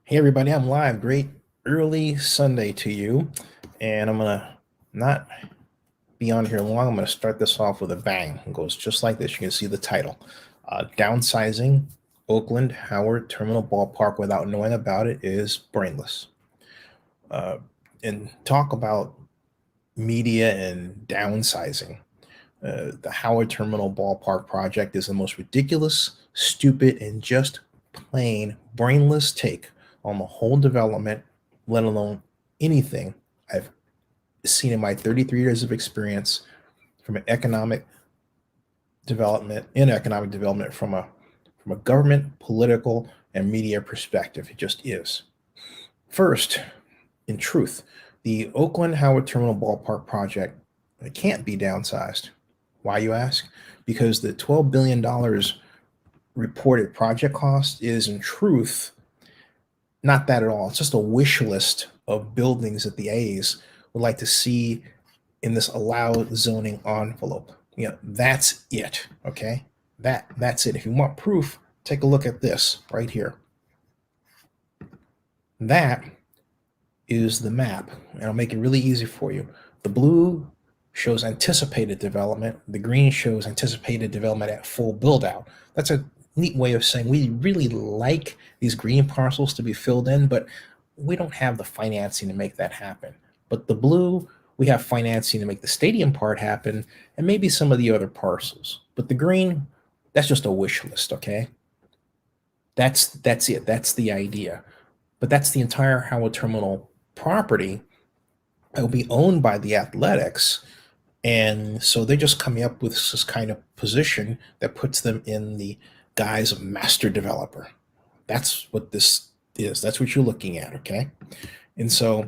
Hey everybody, I'm live. Great early Sunday to you. And I'm gonna not be on here long. I'm gonna start this off with a bang. It goes just like this. You can see the title. Downsizing Oakland Howard Terminal Ballpark without knowing about it is brainless. Uh, and talk about media and downsizing. The Howard Terminal Ballpark Project is the most ridiculous, stupid, and just plain brainless take on the whole development, let alone anything I've seen in my 33 years of experience from an economic development from a government, political, and media perspective. It just is. First, in truth, the Oakland Howard Terminal Ballpark Project, it can't be downsized. Why, you ask? Because the $12 billion reported project cost is, in truth, not that at all. It's just a wish list of buildings that the A's would like to see in this allowed zoning envelope. That's it. Okay, that's it. If you want proof, take a look at this right here. That is the map, and I'll make it really easy for you. The blue shows anticipated development. The green shows anticipated development at full build out. That's a neat way of saying we really like these green parcels to be filled in, but we don't have the financing to make that happen. But the blue, we have financing to make the stadium part happen and maybe some of the other parcels. But the green, that's just a wish list, okay? That's it. That's the idea. But that's the entire Howard Terminal property that will be owned by the Athletics. And so they're just coming up with this kind of position that puts them in the guise of master developer. That's what this is. That's what you're looking at, okay? And so,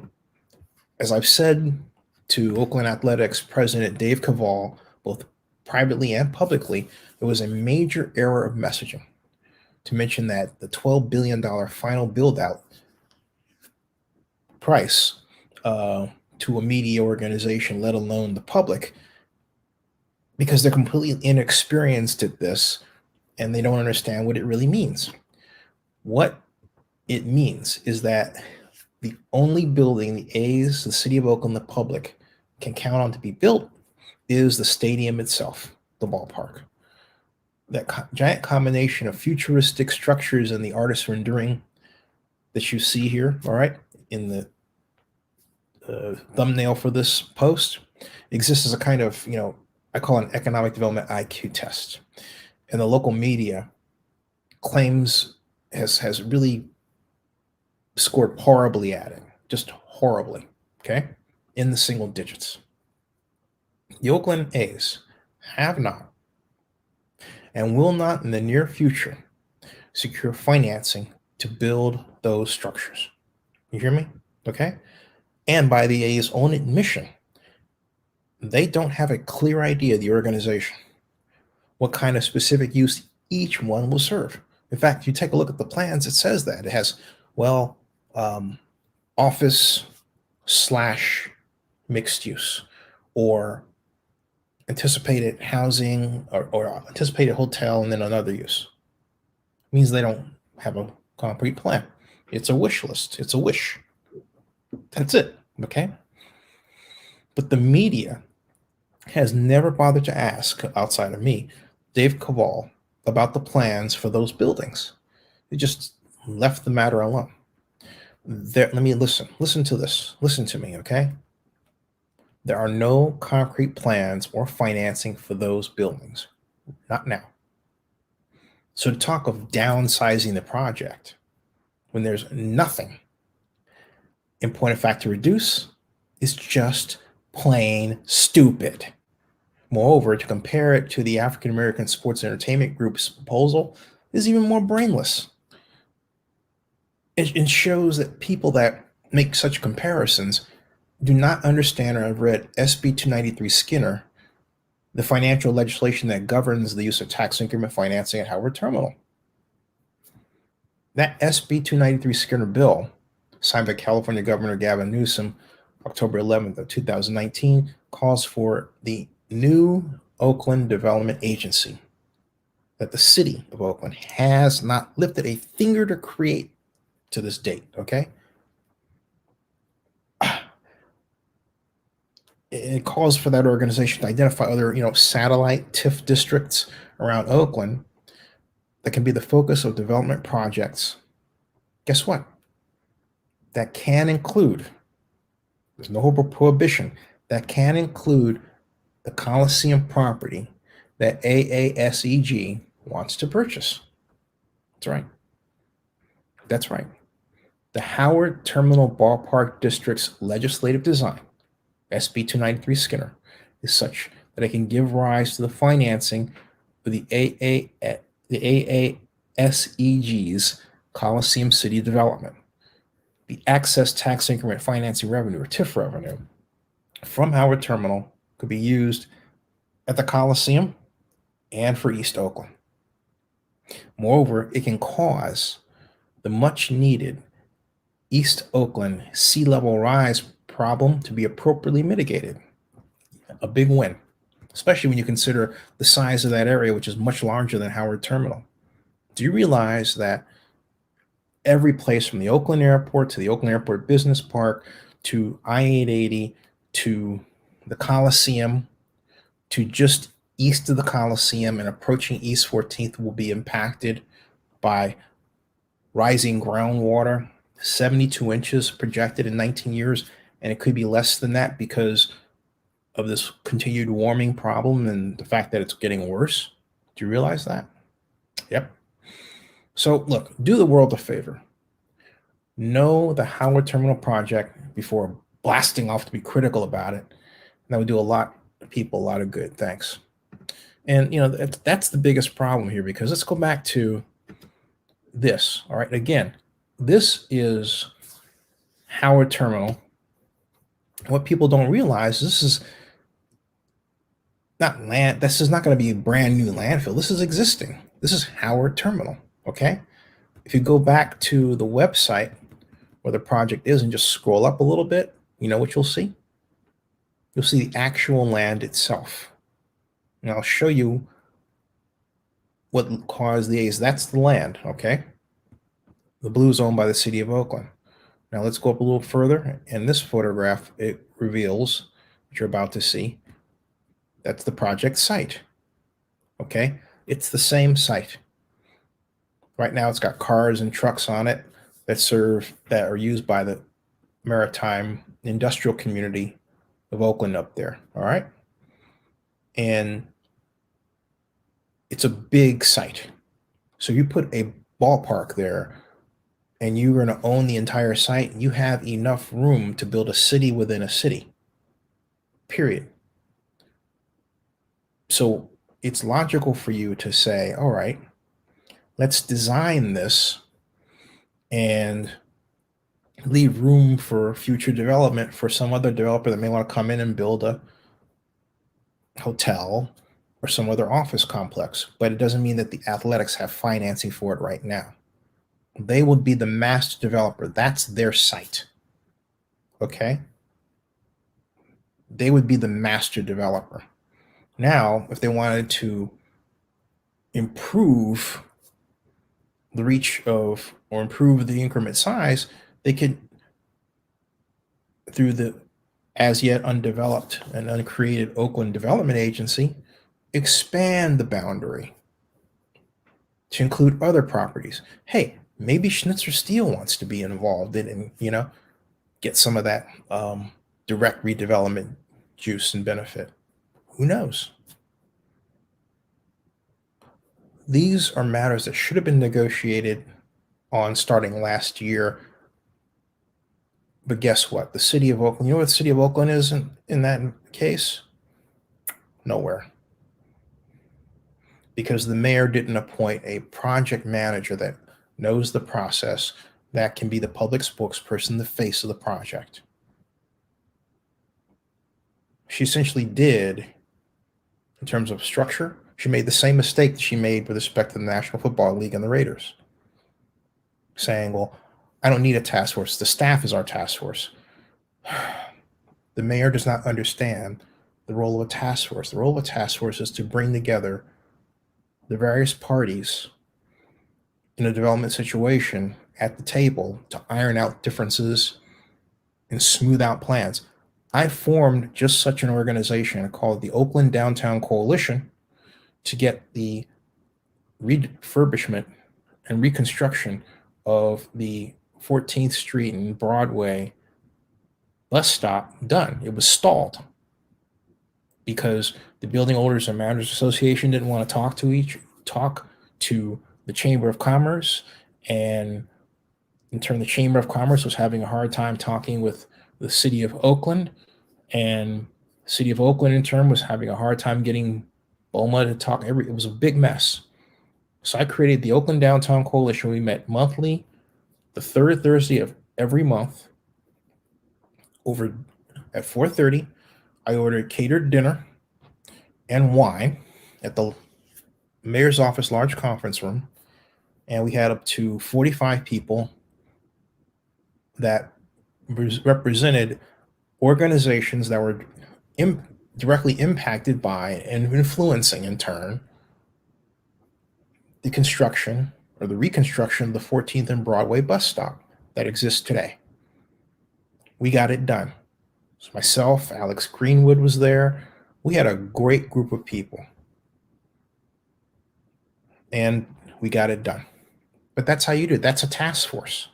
as I've said to Oakland Athletics President Dave Kaval, both privately and publicly, there was a major error of messaging to mention that the $12 billion final build-out price to a media organization, let alone the public, because they're completely inexperienced at this and they don't understand what it really means. What it means is that the only building the A's, the city of Oakland, the public can count on to be built is the stadium itself, the ballpark. That giant combination of futuristic structures and the artist rendering that you see here, all right, in the thumbnail for this post, exists as a kind of, I call it an economic development IQ test. And the local media claims has really scored horribly at it, just horribly, okay, in the single digits. The Oakland A's have not and will not in the near future secure financing to build those structures. You hear me? Okay? And by the A's own admission, they don't have a clear idea of the organization, what kind of specific use each one will serve. In fact, you take a look at the plans, it says that. It has, office / mixed use, or anticipated housing, or anticipated hotel, and then another use. It means they don't have a concrete plan. It's a wish list. It's a wish. That's it. Okay. But the media has never bothered to ask, outside of me, Dave Kaval, about the plans for those buildings. They just left the matter alone. Let me listen. Listen to this. Listen to me, okay? There are no concrete plans or financing for those buildings. Not now. So to talk of downsizing the project when there's nothing, in point of fact, to reduce, is just plain stupid. Moreover, to compare it to the African American Sports Entertainment Group's proposal is even more brainless. It shows that people that make such comparisons do not understand or have read SB 293 Skinner, the financial legislation that governs the use of tax increment financing at Howard Terminal. That SB 293 Skinner bill, signed by California Governor Gavin Newsom, October 11th of 2019, calls for the new Oakland Development Agency that the city of Oakland has not lifted a finger to create to this date, okay? It calls for that organization to identify other, satellite TIF districts around Oakland that can be the focus of development projects. Guess what? That can include, there's no prohibition, that can include the Coliseum property that AASEG wants to purchase. That's right. That's right. The Howard Terminal Ballpark District's legislative design, SB 293 Skinner, is such that it can give rise to the financing for the AASEG's Coliseum City development. The Access Tax Increment Financing Revenue, or TIF revenue, from Howard Terminal could be used at the Coliseum and for East Oakland. Moreover, it can cause the much needed East Oakland sea level rise problem to be appropriately mitigated. A big win, especially when you consider the size of that area, which is much larger than Howard Terminal. Do you realize that every place from the Oakland Airport to the Oakland Airport Business Park to I-880 to the Coliseum to just east of the Coliseum and approaching East 14th will be impacted by rising groundwater, 72 inches projected in 19 years, and it could be less than that because of this continued warming problem and the fact that it's getting worse? Do you realize that? Yep. So look, do the world a favor. Know the Howard Terminal project before blasting off to be critical about it. And that would do a lot of people a lot of good. Thanks. And that's the biggest problem here, because let's go back to this. All right. Again, this is Howard Terminal. What people don't realize, this is not land. This is not going to be a brand new landfill. This is existing. This is Howard Terminal. Okay. If you go back to the website where the project is and just scroll up a little bit, you know what you'll see? You'll see the actual land itself. And I'll show you what caused the A's. That's the land, okay? The blue is owned by the city of Oakland. Now let's go up a little further. In this photograph, it reveals what you're about to see. That's the project site, okay? It's the same site. Right now it's got cars and trucks on it that are used by the maritime industrial community of Oakland up there, all right? And it's a big site. So you put a ballpark there and you're going to own the entire site, and you have enough room to build a city within a city, period. So it's logical for you to say, all right, let's design this and leave room for future development for some other developer that may want to come in and build a hotel or some other office complex. But it doesn't mean that the Athletics have financing for it right now. They would be the master developer. That's their site. Okay? They would be the master developer. Now, if they wanted to improve the reach of or improve the increment size, they could, through the as yet undeveloped and uncreated Oakland Development Agency, expand the boundary to include other properties. Hey, maybe Schnitzer Steel wants to be involved in, get some of that direct redevelopment juice and benefit. Who knows? These are matters that should have been negotiated on starting last year. But guess what? The city of Oakland, you know what the city of Oakland is in that case? Nowhere. Because the mayor didn't appoint a project manager that knows the process, that can be the public spokesperson, the face of the project. She essentially did, in terms of structure, she made the same mistake that she made with respect to the National Football League and the Raiders. Saying, well, I don't need a task force. The staff is our task force. The mayor does not understand the role of a task force. The role of a task force is to bring together the various parties in a development situation at the table to iron out differences and smooth out plans. I formed just such an organization called the Oakland Downtown Coalition to get the refurbishment and reconstruction of the 14th Street and Broadway bus stop done. It was stalled because the Building Owners and Managers Association didn't want to talk to the Chamber of Commerce, and in turn, the Chamber of Commerce was having a hard time talking with the City of Oakland, and the City of Oakland, in turn, was having a hard time getting BOMA to talk. It was a big mess. So I created the Oakland Downtown Coalition. We met monthly, the third Thursday of every month. Over at 4:30, I ordered catered dinner and wine at the mayor's office large conference room, and we had up to 45 people that represented organizations that were directly impacted by and influencing, in turn, the construction or the reconstruction of the 14th and Broadway bus stop that exists today. We got it done. So myself, Alex Greenwood was there. We had a great group of people, and we got it done. But that's how you do it. That's a task force.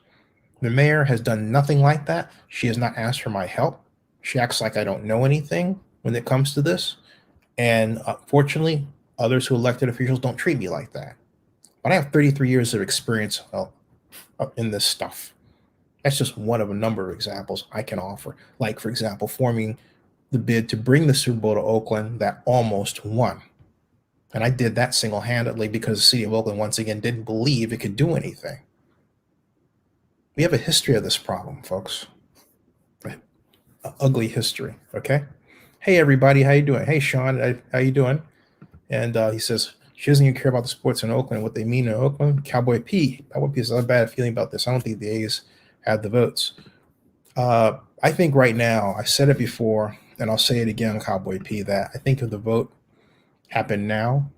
The mayor has done nothing like that. She has not asked for my help. She acts like I don't know anything when it comes to this. And fortunately, others who elected officials don't treat me like that. But I have 33 years of experience in this stuff. That's just one of a number of examples I can offer. Like, for example, forming the bid to bring the Super Bowl to Oakland that almost won. And I did that single-handedly because the City of Oakland, once again, didn't believe it could do anything. We have a history of this problem, folks. An ugly history, okay? Hey, everybody, how you doing? Hey, Sean, how you doing? And he says, she doesn't even care about the sports in Oakland, what they mean in Oakland. Cowboy P has a bad feeling about this. I don't think the A's had the votes. I think right now, I said it before, and I'll say it again, Cowboy P, that I think if the vote happened now,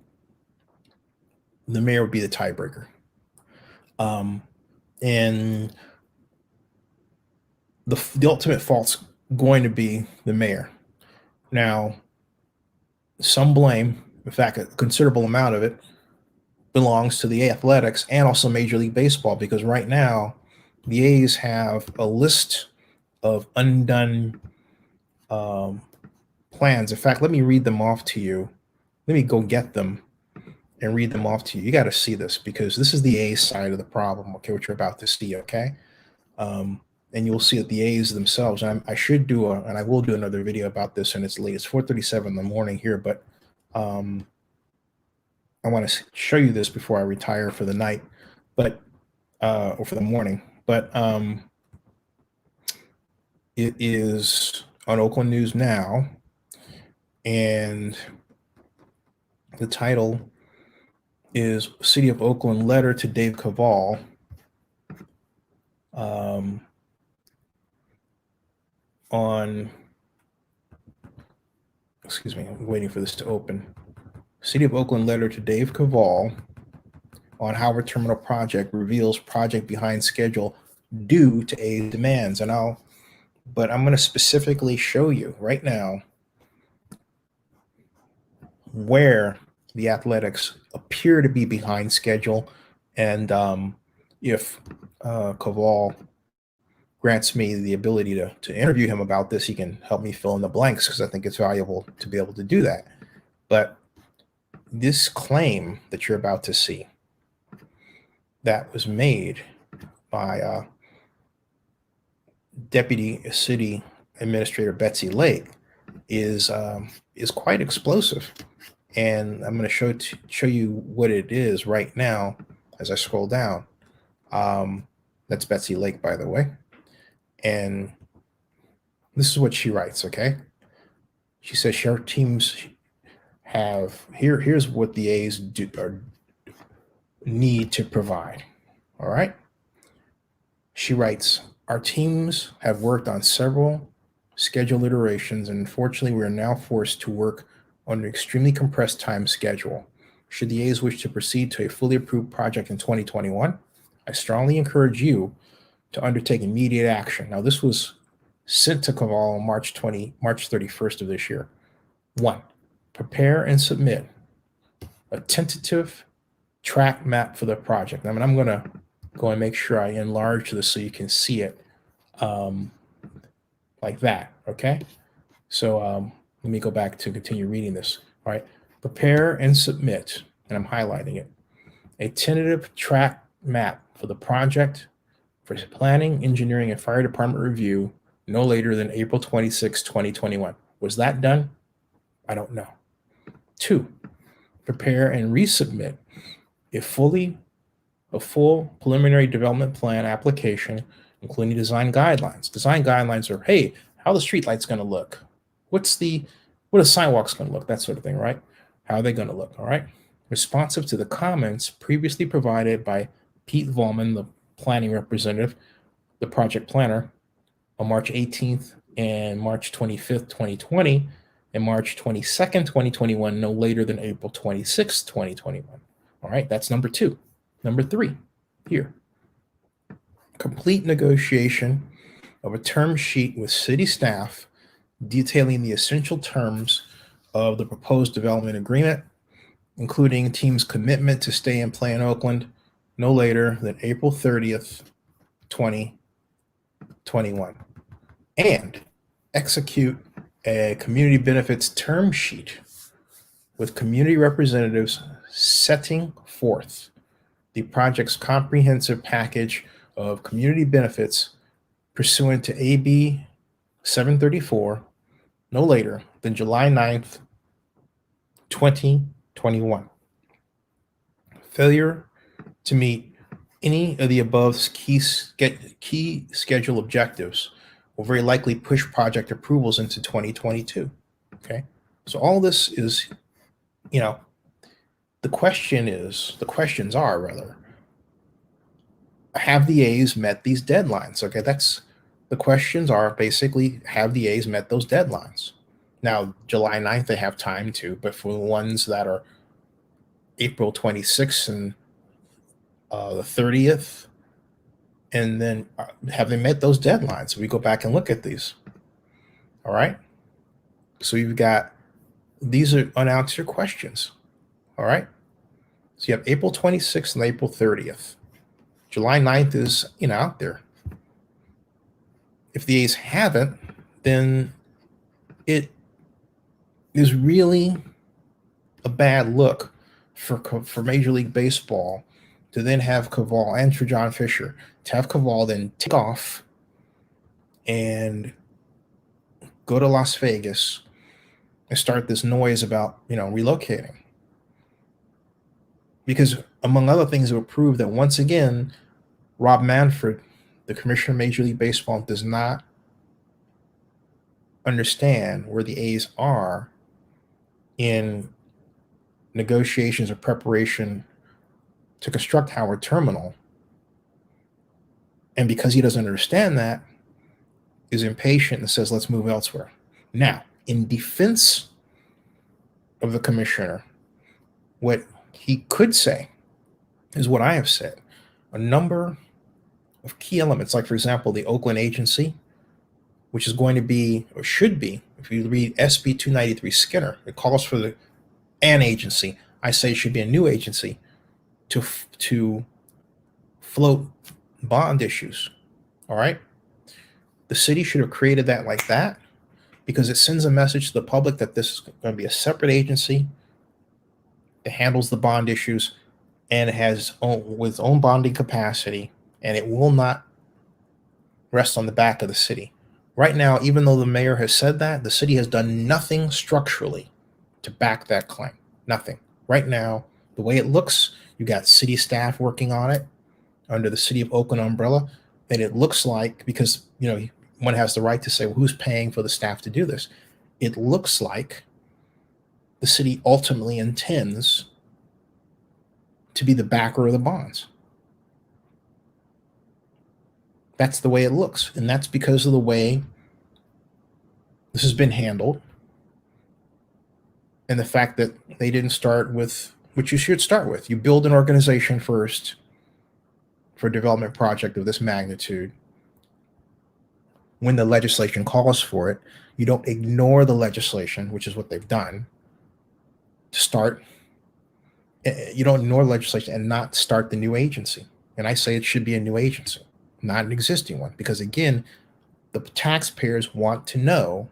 the mayor would be the tiebreaker. And the ultimate fault's going to be the mayor. Now, some blame, in fact, a considerable amount of it belongs to the Athletics and also Major League Baseball, because right now the A's have a list of undone plans. In fact, let me read them off to you. Let me go get them and read them off to you. You got to see this because this is the A's side of the problem, okay, what you're about to see, okay? And you'll see that the A's themselves, and I should do and I will do another video about this, and it's late. It's 4:37 in the morning here, but I want to show you this before I retire for the night, but or for the morning. But it is on Oakland News Now, and the title is City of Oakland Letter to Dave Kaval. Excuse me, I'm waiting for this to open. City of Oakland Letter to Dave Kaval on Howard Terminal Project reveals project behind schedule due to A's demands. But I'm going to specifically show you right now where the Athletics appear to be behind schedule, and if Kaval grants me the ability to interview him about this, he can help me fill in the blanks, because I think it's valuable to be able to do that. But this claim that you're about to see that was made by Deputy City Administrator Betsy Lake is quite explosive, and I'm going to show you what it is right now as I scroll down. That's Betsy Lake, by the way, and this is what she writes. Okay, she says our teams have here's what the A's do or need to provide. All right, she writes, our teams have worked on several schedule iterations, and unfortunately we are now forced to work on an extremely compressed time schedule. Should the A's wish to proceed to a fully approved project in 2021, I strongly encourage you to undertake immediate action. Now, this was sent to Kaval on March 31st of this year. 1. Prepare and submit a tentative track map for the project. I mean, I'm going to go and make sure I enlarge this so you can see it like that, okay? So let me go back to continue reading this. All right, prepare and submit, and I'm highlighting it, a tentative track map for the project for planning, engineering, and fire department review no later than April 26, 2021. Was that done? I don't know. 2, prepare and resubmit a full preliminary development plan application, including design guidelines. Design guidelines are, hey, how the streetlight's going to look? What a sidewalk's going to look? That sort of thing, right? How are they going to look? All right. Responsive to the comments previously provided by Pete Volman, the planning representative, the project planner, on March 18th and March 25th, 2020, and March 22nd, 2021, no later than April 26th, 2021. All right, that's number 2. Number 3, here. Complete negotiation of a term sheet with city staff detailing the essential terms of the proposed development agreement, including team's commitment to stay and play in Oakland no later than April 30th, 2021, and execute a community benefits term sheet with community representatives setting forth the project's comprehensive package of community benefits pursuant to AB 734 no later than July 9th, 2021. Failure to meet any of the above key schedule objectives will very likely push project approvals into 2022. Okay, so all this is, the questions are rather, have the A's met these deadlines? Okay, the questions are basically, have the A's met those deadlines? Now, July 9th, they have time to, but for the ones that are April 26th and the 30th, and then have they met those deadlines? We go back and look at these. All right. So you've got, these are unanswered questions. All right. So you have April 26th and April 30th. July 9th is, out there. If the A's haven't, then it is really a bad look for Major League Baseball to then have Kaval, and for John Fisher, to have Kaval then take off and go to Las Vegas and start this noise about, relocating. Because among other things, it will prove that once again, Rob Manfred, the commissioner of Major League Baseball, does not understand where the A's are in negotiations or preparation to construct Howard Terminal. And because he doesn't understand that, is impatient and says, let's move elsewhere. Now, in defense of the commissioner, what he could say is what I have said. A number of key elements, like, for example, the Oakland Agency, which is going to be, or should be, if you read SB 293 Skinner, it calls for an agency. I say it should be a new agency to float bond issues. All right. The city should have created that like that, because it sends a message to the public that this is going to be a separate agency that handles the bond issues, and it has its own bonding capacity, and it will not rest on the back of the city. Right now, even though the mayor has said that, the city has done nothing structurally to back that claim. Nothing. Right now, the way it looks, you got city staff working on it under the City of Oakland umbrella, and it looks like, because one has the right to say, well, who's paying for the staff to do this? It looks like the city ultimately intends to be the backer of the bonds. That's the way it looks, and that's because of the way this has been handled, and the fact that they didn't start with what you should start with. You build an organization first, for a development project of this magnitude, when the legislation calls for it, you don't ignore the legislation, which is what they've done, to start. You don't ignore legislation and not start the new agency. And I say it should be a new agency, not an existing one, because again, the taxpayers want to know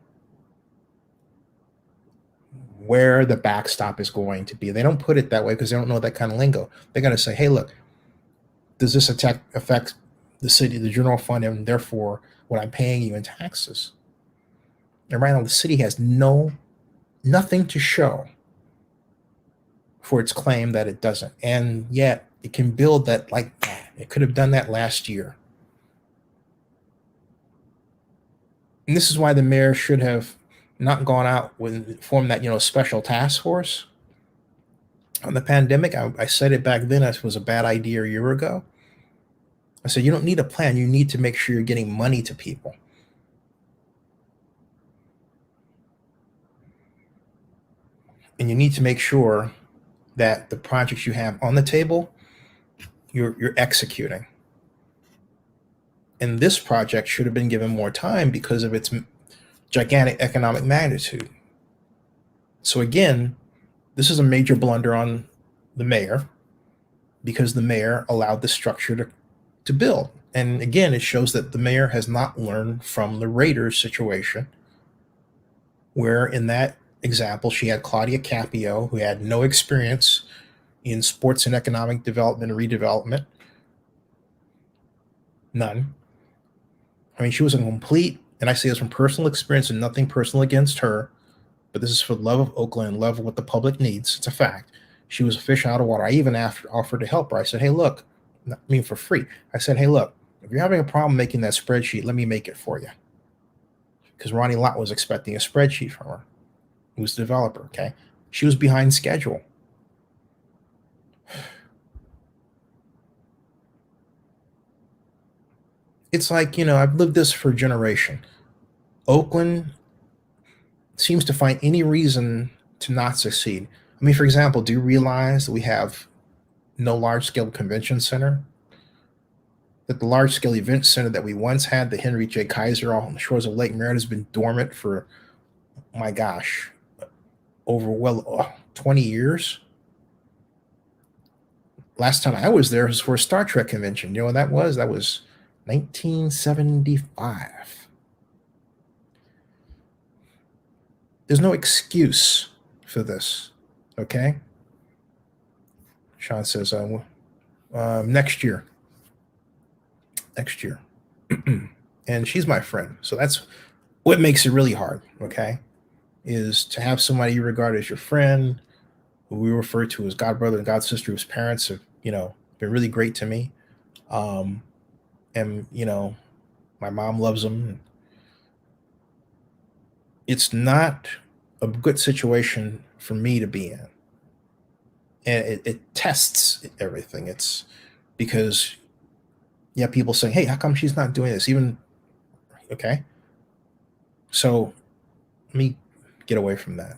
where the backstop is going to be. They don't put it that way because they don't know that kind of lingo. They're going to say, hey, look, does this affect the city, the general fund, and therefore what I'm paying you in taxes? And right now, the city has nothing to show for its claim that it doesn't. And yet it can build that like it could have done that last year. And this is why the mayor should have not gone out with formed that special task force on the pandemic. I said it back then. It was a bad idea a year ago. I said you don't need a plan. You need to make sure you're getting money to people. And you need to make sure that the projects you have on the table, you're executing. And this project should have been given more time because of its gigantic economic magnitude. So again, this is a major blunder on the mayor because the mayor allowed the structure to build. And again, it shows that the mayor has not learned from the Raiders situation, where in that example, she had Claudia Capio, who had no experience in sports and economic development and redevelopment. None. I mean, she was a complete, and I say this from personal experience and nothing personal against her, but this is for the love of Oakland and love of what the public needs. It's a fact. She was a fish out of water. I even offered to help her. I said, hey, look, for free. I said, hey, look, if you're having a problem making that spreadsheet, let me make it for you. Because Ronnie Lott was expecting a spreadsheet from her. Who's the developer, okay? She was behind schedule. It's like, I've lived this for a generation. Oakland seems to find any reason to not succeed. I mean, for example, do you realize that we have no large-scale convention center? That the large-scale event center that we once had, the Henry J. Kaiser on the shores of Lake Merritt, has been dormant for, my gosh, over 20 years. Last time I was there was for a Star Trek convention. You know when that was? That was 1975. There's no excuse for this, okay? Sean says, next year. Next year. And she's my friend. So that's what makes it really hard, okay? Is to have somebody you regard as your friend, who we refer to as god brother and god sister, whose parents have, been really great to me. And, my mom loves them. It's not a good situation for me to be in. And it tests everything. It's because you have people saying, hey, how come she's not doing this? Okay. So let me get away from that.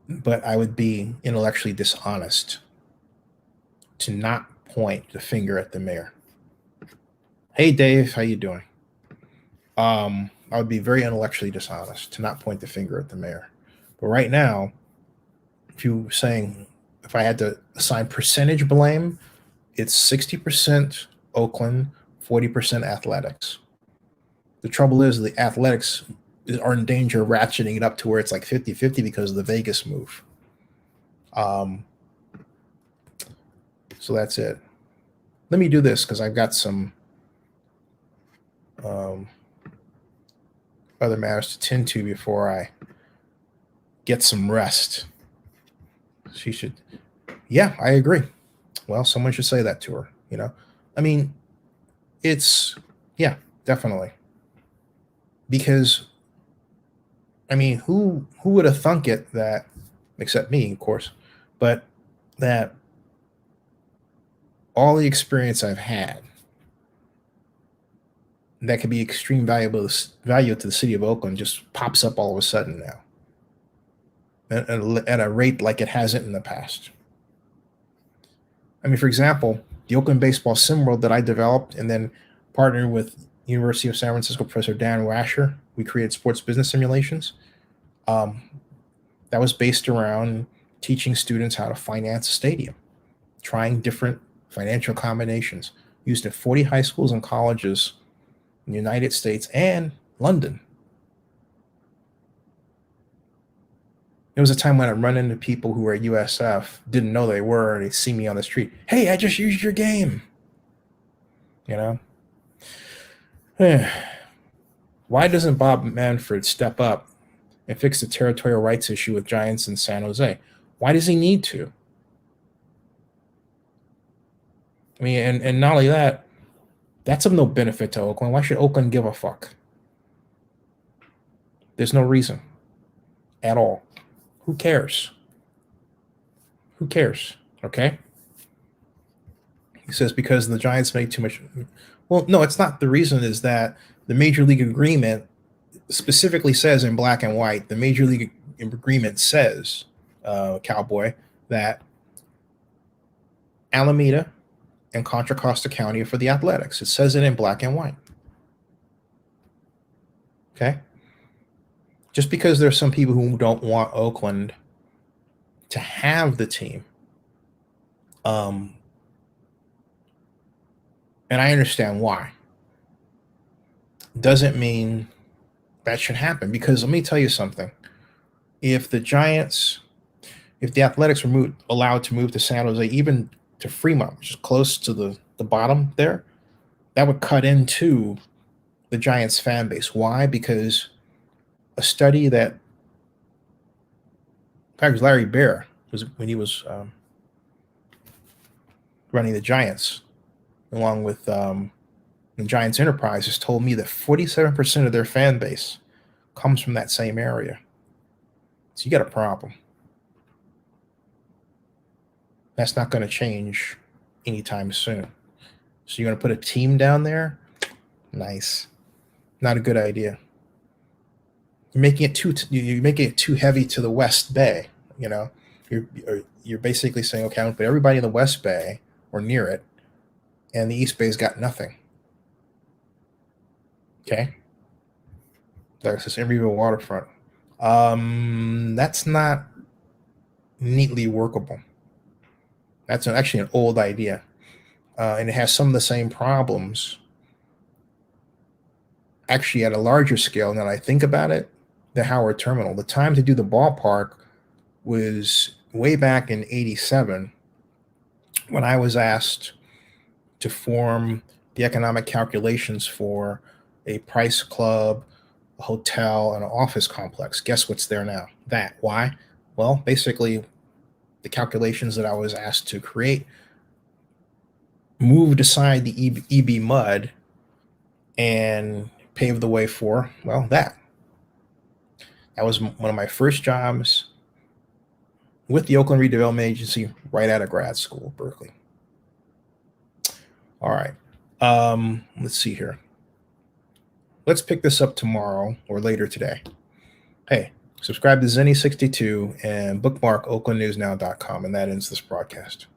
But I would be intellectually dishonest to not point the finger at the mayor. Hey, Dave, how you doing? I would be very intellectually dishonest to not point the finger at the mayor. But right now, if I had to assign percentage blame, it's 60% Oakland, 40% athletics. The trouble is the athletics are in danger of ratcheting it up to where it's like 50-50 because of the Vegas move. So that's it. Let me do this because I've got some other matters to tend to before I get some rest. She should. Yeah, I agree. Well, someone should say that to her. I mean, definitely. Because, I mean, who would have thunk it that, except me, of course, but that all the experience I've had that could be extreme value to the city of Oakland just pops up all of a sudden now at a rate like it hasn't in the past. I mean, for example, The Oakland Baseball Sim World that I developed and then partnered with University of San Francisco Professor Dan Rasher, we created sports business simulations. That was based around teaching students how to finance a stadium, trying different financial combinations, used in 40 high schools and colleges in the United States and London. There was a time when I run into people who were at USF, didn't know they were, and they see me on the street. Hey, I just used your game. You know? Why doesn't Bob Manfred step up and fix the territorial rights issue with Giants in San Jose? Why does he need to? I mean, and not only that, that's of no benefit to Oakland. Why should Oakland give a fuck? There's no reason at all. Who cares? Who cares? Okay? He says because the Giants make too much. Well, no, it's not. The reason is that the Major League Agreement specifically says in black and white, the Major League Agreement says, Cowboy, that Alameda and Contra Costa County are for the Athletics. It says it in black and white. Okay? Just because there's some people who don't want Oakland to have the team, and I understand why, doesn't mean that should happen. Because let me tell you something. If the Athletics were allowed to move to San Jose, even to Fremont, which is close to the bottom there, that would cut into the Giants fan base. Why? Because a study that, in fact, it was Larry Bear, was when he was running the Giants, along with the Giants Enterprises, told me that 47% of their fan base comes from that same area. So you got a problem. That's not going to change anytime soon. So you're going to put a team down there? Nice. Not a good idea. You're making it too heavy to the West Bay. You know, you're basically saying, okay, I'm going to put everybody in the West Bay or near it, and the East Bay's got nothing. Okay, that's this Emeryville waterfront. That's not neatly workable. That's actually an old idea, and it has some of the same problems. Actually, at a larger scale, now that I think about it, the Howard Terminal. The time to do the ballpark was way back in '87, when I was asked to form the economic calculations for a Price Club, a hotel, and an office complex. Guess what's there now? That. Why? Well, basically, the calculations that I was asked to create moved aside the EB mud and paved the way for, well, that. That was one of my first jobs with the Oakland Redevelopment Agency right out of grad school, Berkeley. All right. Let's see here. Let's pick this up tomorrow or later today. Hey, subscribe to Zenny62 and bookmark oaklandnewsnow.com, and that ends this broadcast.